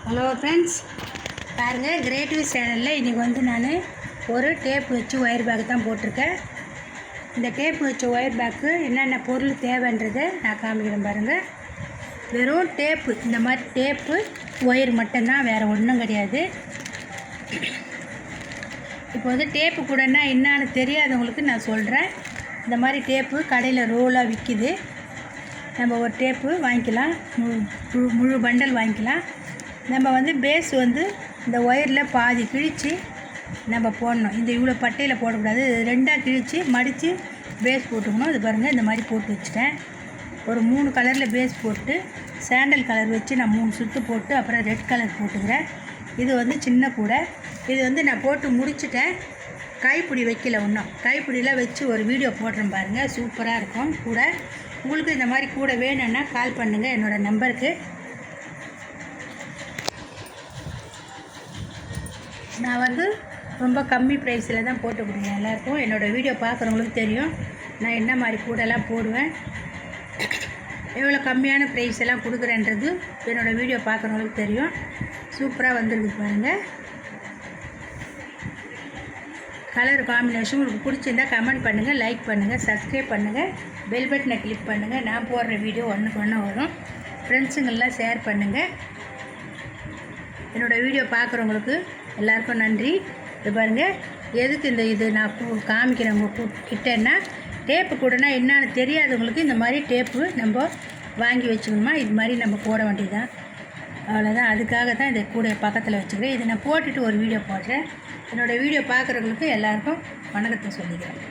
Hello friends, பாருங்கள் creative சேனலில் இன்றைக்கி வந்து நான் ஒரு டேப் வச்சு ஒயர் பேக் தான் போட்டிருக்கேன். இந்த டேப் வச்ச ஒயர் பேக்கு என்னென்ன பொருள் தேவைன்றதை நான் காமிக்கிறேன் பாருங்கள். வெறும் டேப்பு, இந்த மாதிரி டேப்பு ஒயர் மட்டும்தான், வேறு ஒன்றும் கிடையாது. இப்போ வந்து டேப்பு கூடனா என்னான்னு தெரியாதவங்களுக்கு நான் சொல்கிறேன். இந்த மாதிரி டேப்பு கடையில் ரோலாக விற்கிது. நம்ம ஒரு டேப்பு வாங்கிக்கலாம், முழு பண்டல் வாங்கிக்கலாம். நம்ம வந்து பேஸ் வந்து இந்த ஒயரில் பாதி கிழித்து நம்ம போடணும். இந்த இவ்வளோ பட்டையில் போடக்கூடாது, ரெண்டாக கிழித்து மடித்து பேஸ் போட்டுக்கணும். இது பாருங்கள், இந்த மாதிரி போட்டு வச்சுட்டேன். ஒரு 3 கலரில் பேஸ் போட்டு சாண்டல் கலர் வச்சு நான் 3 சுற்று போட்டு அப்புறம் ரெட் கலர் போட்டுக்கிறேன். இது வந்து சின்ன கூடை. இது வந்து நான் போட்டு முடிச்சுட்டேன். கைப்பிடி வைக்கல, இன்னும் கைப்பிடியில் வச்சு ஒரு வீடியோ போடுறேன் பாருங்கள். சூப்பராக இருக்கும் கூடை. உங்களுக்கு இந்த மாதிரி கூடை வேணும்னா கால் பண்ணுங்கள் என்னோடய நம்பருக்கு. நான் வந்து ரொம்ப கம்மி ப்ரைஸில் தான் போட்டு கொடுங்க எல்லாருக்கும். என்னோடய வீடியோ பார்க்குறவங்களுக்கு தெரியும் நான் என்ன மாதிரி கூடெல்லாம் போடுவேன், எவ்வளோ கம்மியான ப்ரைஸ் எல்லாம் கொடுக்குறேன்றது என்னோடய வீடியோ பார்க்குறவங்களுக்கு தெரியும். சூப்பராக வந்துருக்கு பாருங்கள். கலர் காம்பினேஷன் உங்களுக்கு பிடிச்சிருந்தால் கமெண்ட் பண்ணுங்கள், லைக் பண்ணுங்கள், சப்ஸ்கிரைப் பண்ணுங்கள், பெல் பட்டனை கிளிக் பண்ணுங்கள். நான் போடுற வீடியோ ஒன்றுக்கு ஒன்று வரும். ஃப்ரெண்ட்ஸுங்கெல்லாம் ஷேர் பண்ணுங்கள். என்னோடய வீடியோ பார்க்குறவங்களுக்கு எல்லாருக்கும் நன்றி. இது பாருங்கள், எதுக்கு இது நான் காமிக்கிறவங்க கிட்டேன்னா, டேப்பு கூடனா என்னன்னு தெரியாதவங்களுக்கு இந்த மாதிரி டேப்பு நம்ம வாங்கி வச்சுக்கணுமா, இது மாதிரி நம்ம போட வேண்டியதுதான். அவ்வளோதான், அதுக்காக தான் இந்த கூட பக்கத்தில் வச்சுக்கிறேன். இதை நான் போட்டுட்டு ஒரு வீடியோ போடுறேன். என்னோடய வீடியோ பார்க்குறவங்களுக்கு எல்லாருக்கும் வணக்கத்தை சொல்லிக்கிறேன்.